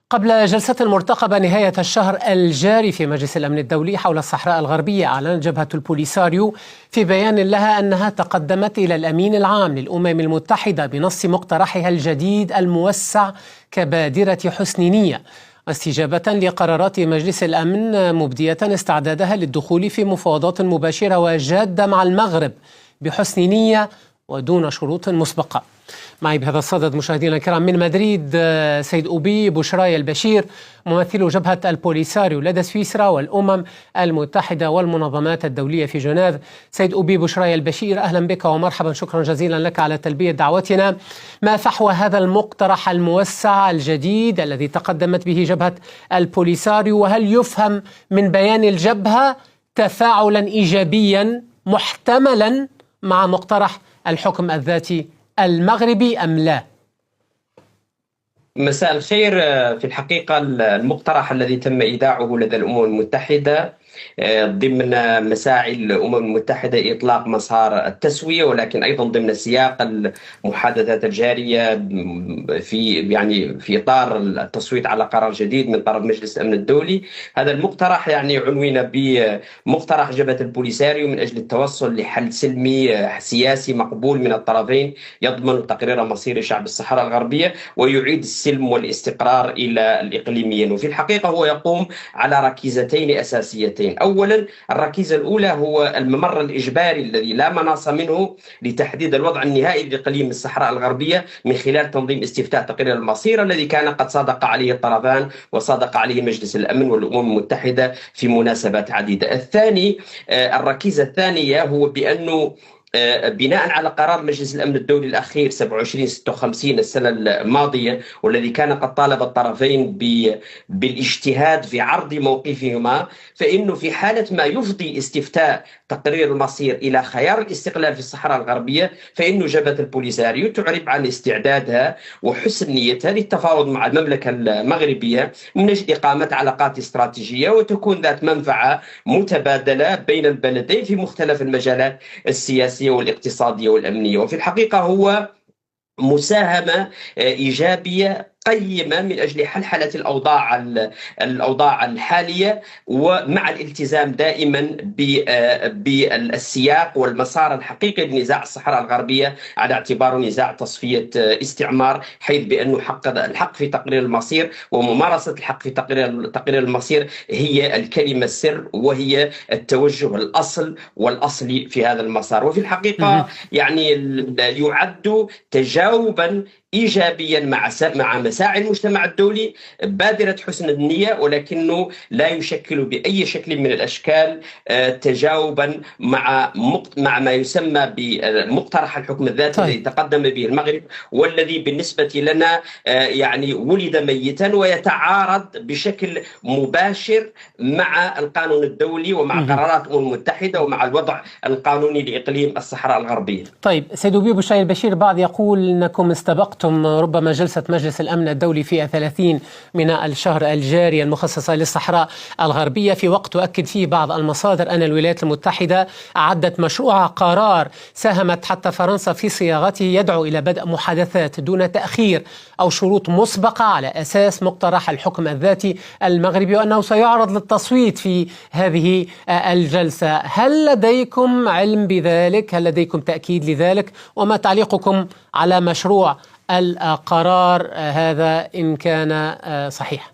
قبل جلسة مرتقبة نهاية الشهر الجاري في مجلس الأمن الدولي حول الصحراء الغربية، أعلنت جبهة البوليساريو في بيان لها أنها تقدمت إلى الأمين العام للأمم المتحدة بنص مقترحها الجديد الموسع كبادرة حسن نية، استجابة لقرارات مجلس الأمن، مبدية استعدادها للدخول في مفاوضات مباشرة وجادة مع المغرب بحسن نية ودون شروط مسبقة. معي بهذا الصدد مشاهدينا الكرام من مدريد سيد أبي بشراي البشير، ممثل جبهة البوليساريو لدى سويسرا والأمم المتحدة والمنظمات الدولية في جنيف. سيد أبي بشراي البشير، أهلا بك ومرحبا، شكرا جزيلا لك على تلبية دعوتنا. ما فحوى هذا المقترح الموسع الجديد الذي تقدمت به جبهة البوليساريو، وهل يفهم من بيان الجبهة تفاعلا إيجابيا محتملا مع مقترح الحكم الذاتي المغربي أم لا؟ مساء الخير. في الحقيقة المقترح الذي تم إيداعه لدى الأمم المتحدة ضمن مساعي الأمم المتحدة إطلاق مسار التسوية، ولكن أيضا ضمن سياق المحادثات الجارية في إطار التصويت على قرار جديد من طرف مجلس الأمن الدولي. هذا المقترح عنوان بمقترح جبهة البوليساريو من أجل التوصل لحل سلمي سياسي مقبول من الطرفين يضمن تقرير مصير شعب الصحراء الغربية ويعيد السلم والاستقرار إلى الإقليميين. وفي الحقيقة هو يقوم على ركيزتين أساسيتين. أولا، الركيزة الأولى هو الممر الإجباري الذي لا مناص منه لتحديد الوضع النهائي لإقليم الصحراء الغربية من خلال تنظيم استفتاء تقرير المصير الذي كان قد صادق عليه الطرفان وصادق عليه مجلس الأمن والأمم المتحدة في مناسبات عديدة. الثاني، الركيزة الثانية هو بأنه بناء على قرار مجلس الأمن الدولي الأخير 2756 السنة الماضية، والذي كان قد طالب الطرفين بالاجتهاد في عرض موقفهما، فإنه في حالة ما يفضي استفتاء تقرير المصير إلى خيار الاستقلال في الصحراء الغربية، فإنه جبهة البوليساريو تعرب عن استعدادها وحسن نيتها للتفاوض مع المملكة المغربية من أجل إقامة علاقات استراتيجية وتكون ذات منفعة متبادلة بين البلدين في مختلف المجالات السياسية والاقتصادية والأمنية. وفي الحقيقة هو مساهمة إيجابية قيمة من أجل حلحلة الأوضاع الحالية، ومع الالتزام دائما بالسياق والمسار الحقيقي لنزاع الصحراء الغربية على اعتباره نزاع تصفية استعمار، حيث بأنه الحق في تقرير المصير وممارسة الحق في تقرير المصير هي الكلمة السر وهي التوجه والأصلي في هذا المسار. وفي الحقيقة يعد تجاوبا إيجابيا مع مساعي المجتمع الدولي بادرة حسن النية، ولكنه لا يشكل بأي شكل من الأشكال تجاوبا مع ما يسمى بمقترح الحكم الذاتي الذي تقدم به المغرب، والذي بالنسبة لنا ولد ميتا ويتعارض بشكل مباشر مع القانون الدولي ومع قرارات الأمم المتحدة ومع الوضع القانوني لإقليم الصحراء الغربية. طيب سيد أبي بشراي البشير، بعض يقول أنكم استبقتم ربما جلسة مجلس الأمن الدولي في 30 من الشهر الجاري المخصصة للصحراء الغربية، في وقت تؤكد فيه بعض المصادر أن الولايات المتحدة أعدت مشروع قرار ساهمت حتى فرنسا في صياغته يدعو إلى بدء محادثات دون تأخير أو شروط مسبقة على أساس مقترح الحكم الذاتي المغربي، وأنه سيعرض للتصويت في هذه الجلسة. هل لديكم علم بذلك؟ هل لديكم تأكيد لذلك؟ وما تعليقكم على مشروع القرار هذا إن كان صحيح؟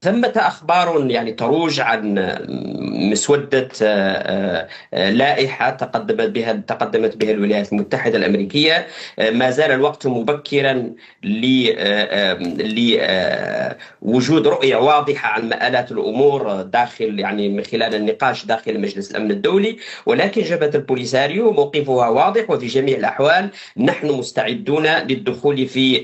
ثمة أخبار تروج عن مسودة لائحة تقدمت بها الولايات المتحدة الأمريكية. ما زال الوقت مبكرا لوجود رؤية واضحة عن مآلات الأمور داخل من خلال النقاش داخل مجلس الأمن الدولي، ولكن جبهة البوليساريو موقفها واضح، وفي جميع الأحوال نحن مستعدون للدخول في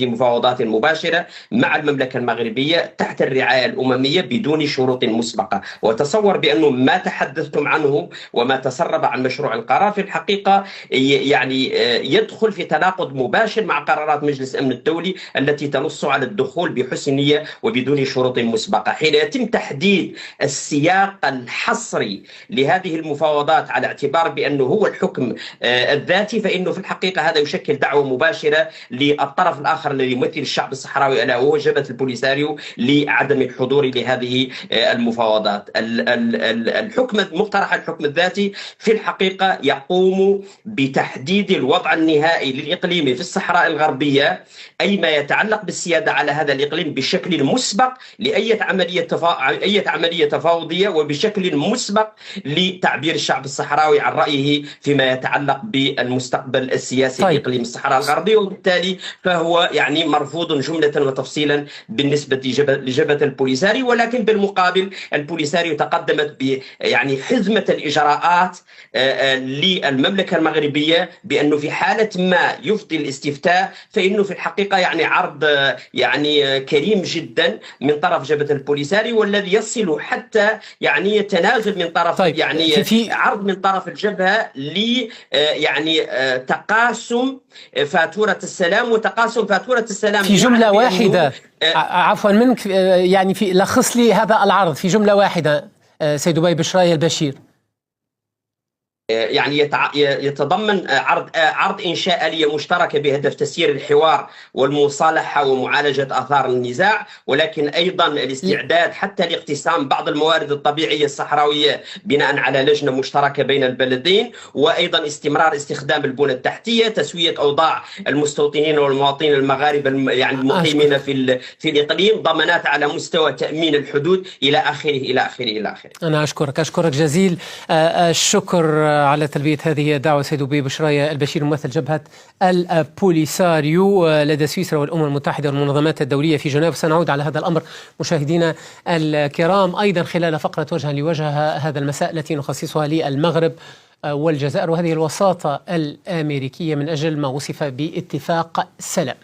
مفاوضات مباشرة مع المملكة المغربية تحت تحت الرعاية الأممية بدون شروط مسبقة. وتصور بأنه ما تحدثتم عنه وما تسرب عن مشروع القرار في الحقيقة يعني يدخل في تناقض مباشر مع قرارات مجلس الأمن الدولي التي تنص على الدخول بحسن نية وبدون شروط مسبقة. حين يتم تحديد السياق الحصري لهذه المفاوضات على اعتبار بأنه هو الحكم الذاتي، فإنه في الحقيقة هذا يشكل دعوة مباشرة للطرف الآخر الذي يمثل الشعب الصحراوي ألا وهو جبهة البوليساريو لعدم الحضور لهذه المفاوضات. مقترح الحكم الذاتي في الحقيقة يقوم بتحديد الوضع النهائي للإقليم في الصحراء الغربية، أي ما يتعلق بالسيادة على هذا الإقليم بشكل مسبق لأي عملية تفاوضية، وبشكل مسبق لتعبير الشعب الصحراوي عن رأيه فيما يتعلق بالمستقبل السياسي لإقليم الصحراء الغربية. وبالتالي فهو يعني مرفوض جملة وتفصيلا بالنسبة لجبهة البوليساريو. ولكن بالمقابل البوليساريو تقدمت يعني حزمة الإجراءات للمملكة المغربية بأنه في حالة ما يفضي الاستفتاء فإنه في الحقيقة يعني عرض يعني كريم جدا من طرف جبهة البوليساريو، والذي يصل حتى يعني تنازل من طرف يعني عرض من طرف الجبهة ل يعني تقاسم فاتورة السلام وتقاسم فاتورة السلام في جملة واحدة. عفوا منك، يعني لخص لي هذا العرض في جملة واحدة سيد أبي بشراية البشير. يعني يتضمن عرض إنشاء آلية مشتركة بهدف تسيير الحوار والمصالحة ومعالجة آثار النزاع، ولكن أيضا الاستعداد حتى لاقتسام بعض الموارد الطبيعية الصحراوية بناء على لجنة مشتركة بين البلدين، وأيضا استمرار استخدام البنى التحتية، تسوية أوضاع المستوطنين والمواطنين المغاربة يعني المقيمين في الإقليم، ضمانات على مستوى تأمين الحدود إلى آخره. أنا أشكرك جزيل الشكر على تلبية هذه الدعوة سيد أبي بشراية البشير، ممثل جبهة البوليساريو لدى سويسرا والأمم المتحدة والمنظمات الدولية في جنيف. سنعود على هذا الأمر مشاهدينا الكرام أيضا خلال فقرة وجها لوجه هذا المساء التي نخصصها للمغرب والجزائر وهذه الوساطة الأمريكية من أجل ما وصف باتفاق سلام.